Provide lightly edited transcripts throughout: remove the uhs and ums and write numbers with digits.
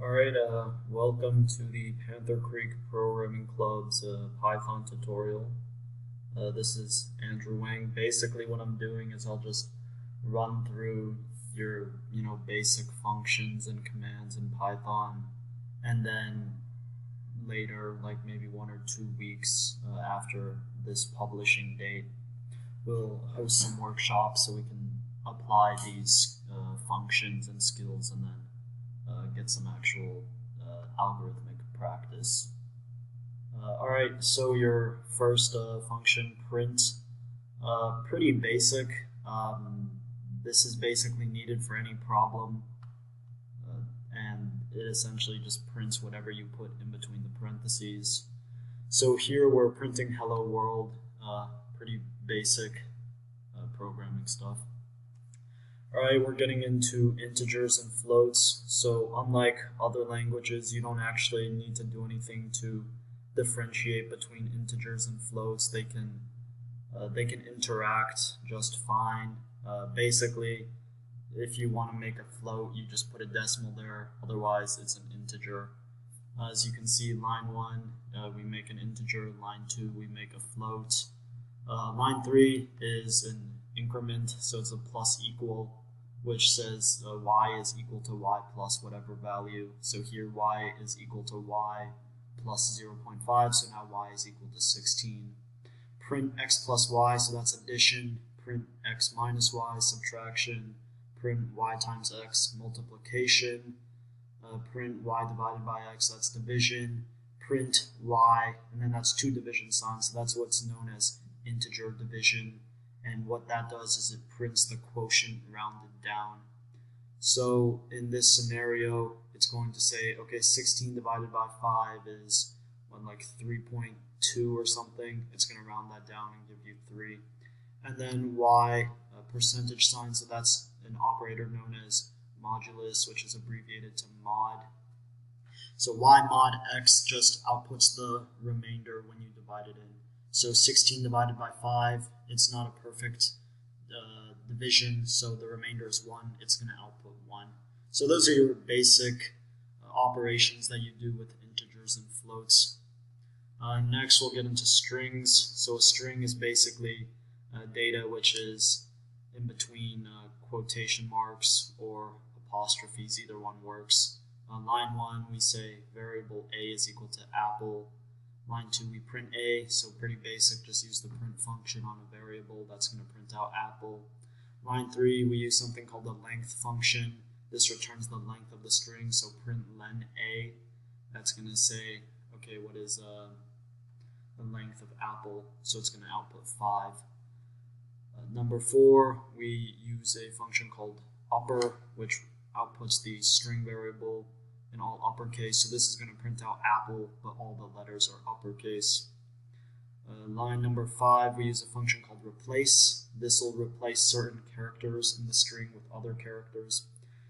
Alright, welcome to the Panther Creek Programming Club's Python tutorial. This is Andrew Wang. Basically what I'm doing is I'll just run through your, basic functions and commands in Python, and then later, like maybe 1 or 2 weeks after this publishing date, we'll host some workshops so we can apply these functions and skills and then get some actual algorithmic practice. Alright, so your first function, print, pretty basic. This is basically needed for any problem, and it essentially just prints whatever you put in between the parentheses. So here we're printing hello world, pretty basic programming stuff. Alright, we're getting into integers and floats. So unlike other languages, you don't actually need to do anything to differentiate between integers and floats. They can interact just fine. Basically, if you want to make a float, you just put a decimal there. Otherwise, it's an integer. As you can see, line 1, we make an integer. Line 2, we make a float. Line 3 is an increment, so it's a plus equal, which says y is equal to y plus whatever value. So here y is equal to y plus 0.5, so now y is equal to 16. Print x plus y, so that's addition. Print x minus y, subtraction. Print y times x, multiplication. Print y divided by x, that's division. Print y, and then that's two division signs, so that's what's known as integer division. And what that does is it prints the quotient rounded down. So in this scenario, it's going to say, okay, 16 divided by 5 is like 3.2 or something. It's going to round that down and give you 3. And then y, percentage sign, so that's an operator known as modulus, which is abbreviated to mod. So y mod x just outputs the remainder when you divide it in. So 16 divided by 5, it's not a perfect division, so the remainder is 1. It's going to output 1. So those are your basic operations that you do with integers and floats. Next, we'll get into strings. So a string is basically data which is in between quotation marks or apostrophes. Either one works. Line 1, we say variable a is equal to apple. Line 2, we print a, so pretty basic, just use the print function on a variable, that's going to print out apple. Line 3, we use something called the length function. This returns the length of the string, so print len a, that's going to say, okay, what is the length of apple, so it's going to output 5. Number 4, we use a function called upper, which outputs the string variable in all uppercase, so this is going to print out apple, but all the letters are uppercase. Line number 5, we use a function called replace. This will replace certain characters in the string with other characters.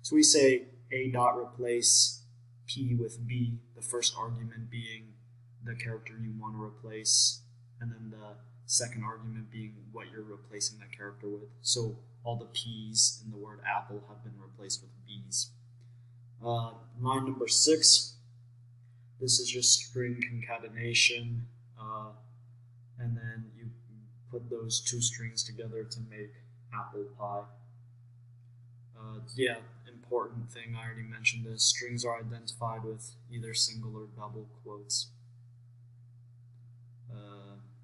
So we say a dot replace p with b, the first argument being the character you want to replace, and then the second argument being what you're replacing that character with. So all the p's in the word apple have been replaced with b's. Line number 6, this is just string concatenation, and then you put those two strings together to make apple pie. Yeah, important thing, I already mentioned this, strings are identified with either single or double quotes.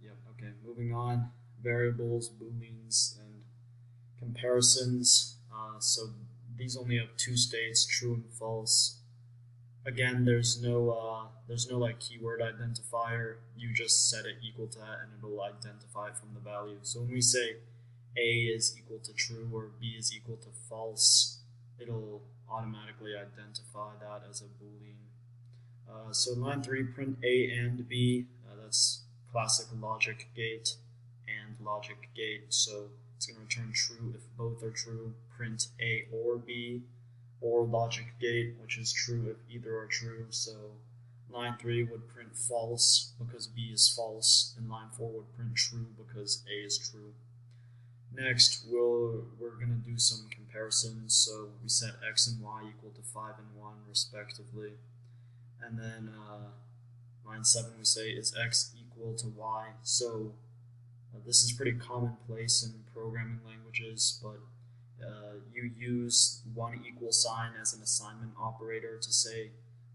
Yep, okay, moving on, variables, booleans, and comparisons. So these only have two states, true and false. Again, there's no like keyword identifier. You just set it equal to that, and it'll identify it from the value. So when we say a is equal to true or b is equal to false, it'll automatically identify that as a boolean. So line 3, print a and b. That's classic logic gate and logic gate. So it's going to return true if both are true. Print a or b, or logic gate, which is true if either are true. So line 3 would print false because b is false, and line 4 would print true because a is true. Next, we're going to do some comparisons. So we set x and y equal to 5 and 1 respectively. And then line 7 we say is x equal to y. So this is pretty commonplace in programming languages, but you use one equal sign as an assignment operator to say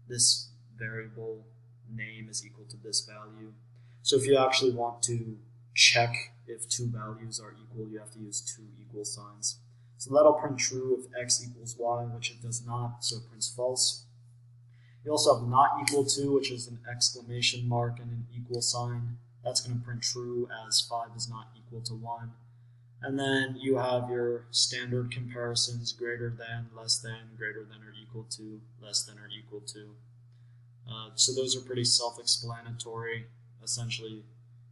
this variable name is equal to this value. So if you actually want to check if two values are equal, you have to use two equal signs. So that'll print true if x equals y, which it does not, so it prints false. You also have not equal to, which is an exclamation mark and an equal sign. That's going to print true as 5 is not equal to 1. And then you have your standard comparisons, greater than, less than, greater than or equal to, less than or equal to. So those are pretty self-explanatory. Essentially,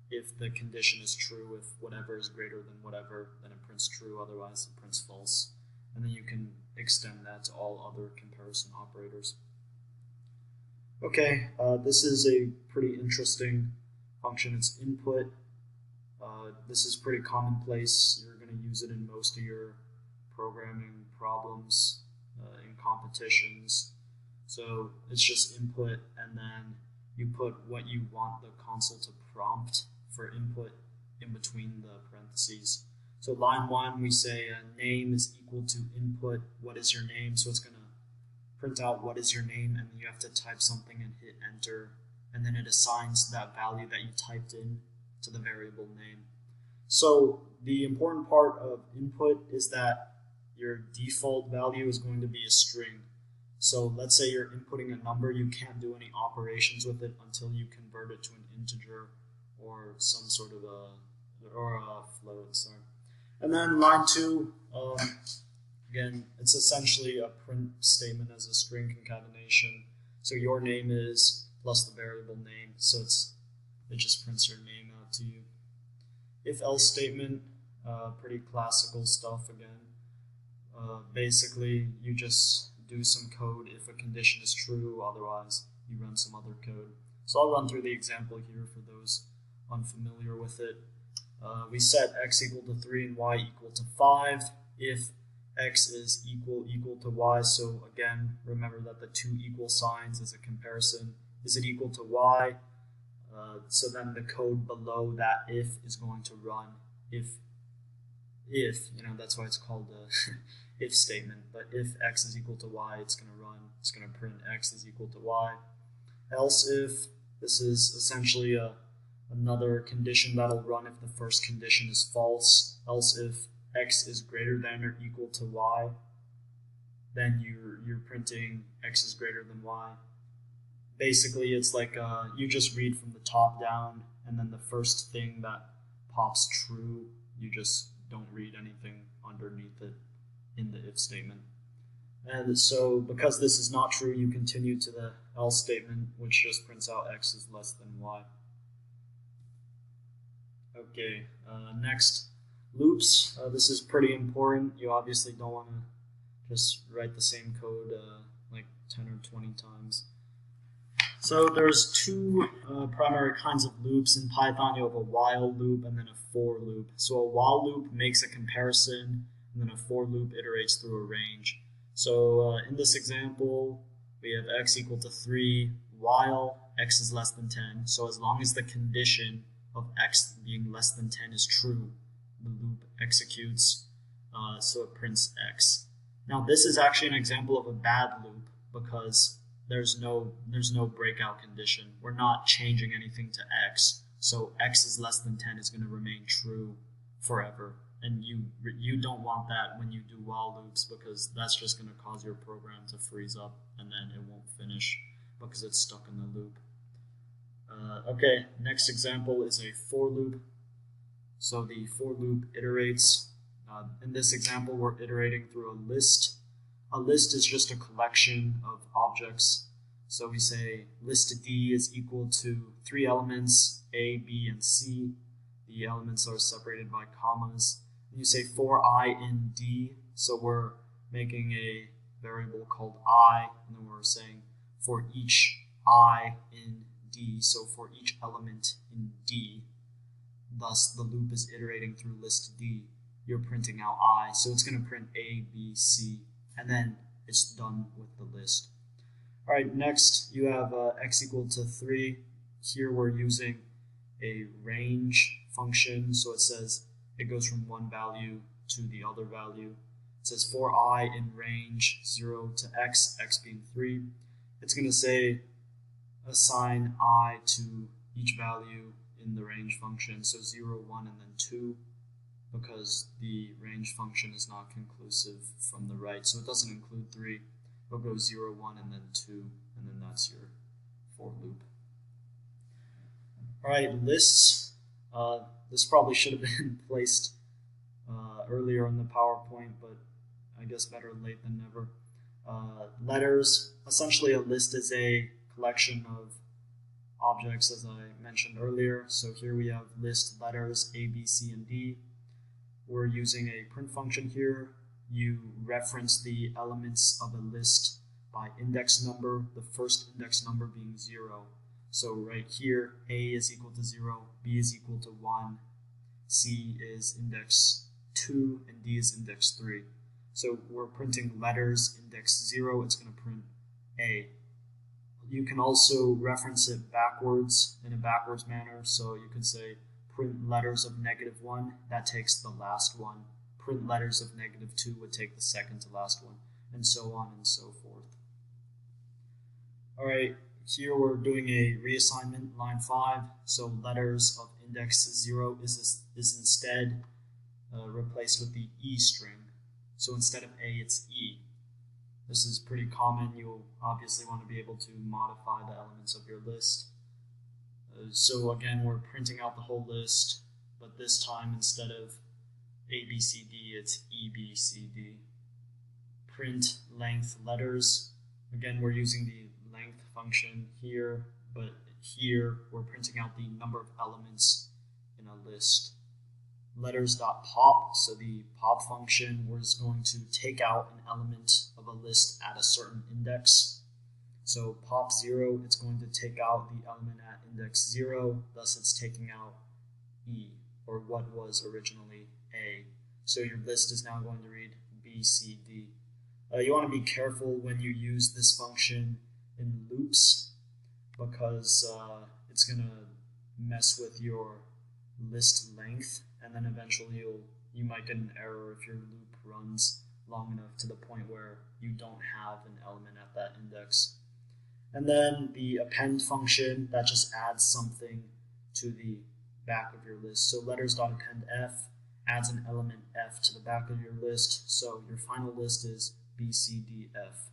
if the condition is true, if whatever is greater than whatever, then it prints true, otherwise it prints false. And then you can extend that to all other comparison operators. Okay, this is a pretty interesting function. It's input. This is pretty commonplace. You're going to use it in most of your programming problems, in competitions. So it's just input, and then you put what you want the console to prompt for input in between the parentheses. So line 1, we say name is equal to input, what is your name? So it's going to print out what is your name, and then you have to type something and hit enter, and then it assigns that value that you typed in to the variable name. So the important part of input is that your default value is going to be a string. So let's say you're inputting a number, you can't do any operations with it until you convert it to an integer or some sort of a float. Sorry. And then line 2, again, it's essentially a print statement as a string concatenation. So your name is plus the variable name, so it just prints your name out to you. If-else statement, pretty classical stuff again. Basically, you just do some code if a condition is true, otherwise you run some other code. So I'll run through the example here for those unfamiliar with it. We set x equal to 3 and y equal to 5 if x is equal to y. So again, remember that the two equal signs is a comparison. Is it equal to y? So then the code below that if is going to run if that's why it's called a if statement. But if x is equal to y, it's going to run. It's going to print x is equal to y. Else if, this is essentially another condition that'll run if the first condition is false. Else if x is greater than or equal to y, then you're printing x is greater than y. Basically, it's like you just read from the top down, and then the first thing that pops true, you just don't read anything underneath it in the if statement. And so because this is not true, you continue to the else statement, which just prints out x is less than y. Okay, next, loops. This is pretty important. You obviously don't want to just write the same code like 10 or 20 times. So there's two primary kinds of loops in Python. You have a while loop and then a for loop. So a while loop makes a comparison, and then a for loop iterates through a range. So in this example, we have x equal to 3 while x is less than 10. So as long as the condition of x being less than 10 is true, the loop executes, so it prints x. Now this is actually an example of a bad loop because there's no breakout condition. We're not changing anything to x, so x is less than 10 is going to remain true forever. And you don't want that when you do while loops, because that's just going to cause your program to freeze up and then it won't finish because it's stuck in the loop. Okay, next example is a for loop. So the for loop iterates. In this example, we're iterating through a list. A list is just a collection of objects. So we say list D is equal to 3 elements, A, B, and C. The elements are separated by commas. And you say for I in D, so we're making a variable called I, and then we're saying for each I in D, so for each element in D. Thus, the loop is iterating through list D. you're printing out I. So it's going to print A, B, C, and then it's done with the list. All right, next you have x equal to 3. Here we're using a range function, so it says it goes from one value to the other value. It says for I in range 0 to x, x being 3, it's going to say assign I to each value in the range function, so 0, 1, and then 2, because the range function is not conclusive from the right, so it doesn't include 3. It'll go 0, 1, and then 2, and then that's your for loop. All right, lists. This probably should have been placed earlier in the PowerPoint, but I guess better late than never. Letters. Essentially, a list is a collection of objects, as I mentioned earlier. So here we have list letters A, B, C, and D. We're using a print function here. You reference the elements of a list by index number, the first index number being 0. So right here, A is equal to 0, B is equal to 1, C is index 2, and D is index 3. So we're printing letters index 0, it's going to print A. You can also reference it backwards in a backwards manner. So you could say print letters of -1, that takes the last one. Print letters of -2 would take the second to last one, and so on and so forth. All right, here we're doing a reassignment, line 5. So letters of index 0 is instead replaced with the E string. So instead of A, it's E. This is pretty common. You'll obviously want to be able to modify the elements of your list. So again, we're printing out the whole list, but this time instead of A, B, C, D, it's E, B, C, D. Print length letters. Again, we're using the length function here, but here we're printing out the number of elements in a list. Letters.pop, so the pop function was going to take out an element of a list at a certain index. So pop 0, it's going to take out the element at index 0, thus it's taking out E, or what was originally A. So your list is now going to read B, C, D. You want to be careful when you use this function in loops, because it's going to mess with your list length, and then eventually you might get an error if your loop runs long enough to the point where you don't have an element at that index. And then the append function, that just adds something to the back of your list. So letters.append f adds an element f to the back of your list, so your final list is B, C, D, F.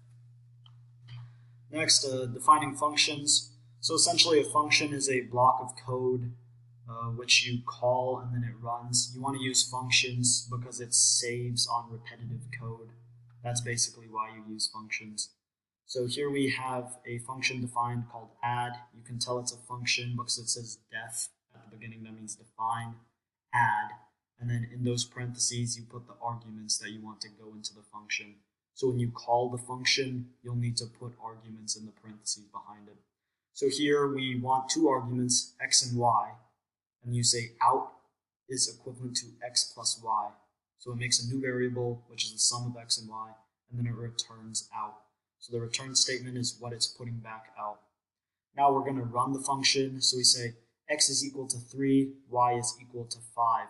Next, defining functions. So essentially a function is a block of code which you call and then it runs. You want to use functions because it saves on repetitive code. That's basically why you use functions. So here we have a function defined called add. You can tell it's a function because it says def at the beginning. That means define, add, and then in those parentheses you put the arguments that you want to go into the function. So when you call the function, you'll need to put arguments in the parentheses behind it. So here we want two arguments, x and y, and you say out is equivalent to x plus y. So it makes a new variable, which is the sum of x and y, and then it returns out. So the return statement is what it's putting back out. Now we're going to run the function. So we say x is equal to 3, y is equal to 5,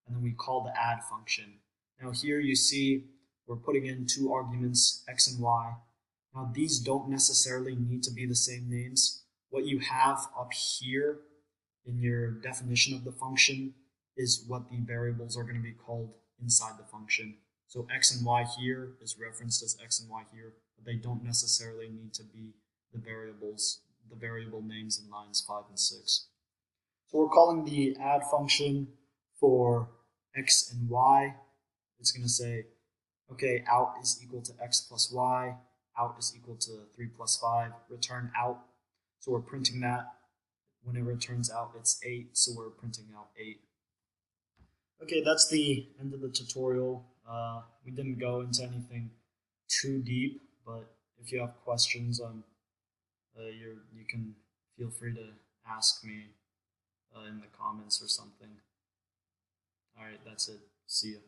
and then we call the add function. Now here you see we're putting in two arguments, x and y. Now these don't necessarily need to be the same names. What you have up here in your definition of the function is what the variables are going to be called inside the function. So x and y here is referenced as x and y here, but they don't necessarily need to be the variable names in lines 5 and 6. So we're calling the add function for x and y. It's going to say, okay, out is equal to x plus y, out is equal to 3 plus 5, return out. So we're printing that. When it returns out, it's 8, so we're printing out 8. Okay, that's the end of the tutorial. We didn't go into anything too deep, but if you have questions, you can feel free to ask me in the comments or something. All right, that's it. See ya.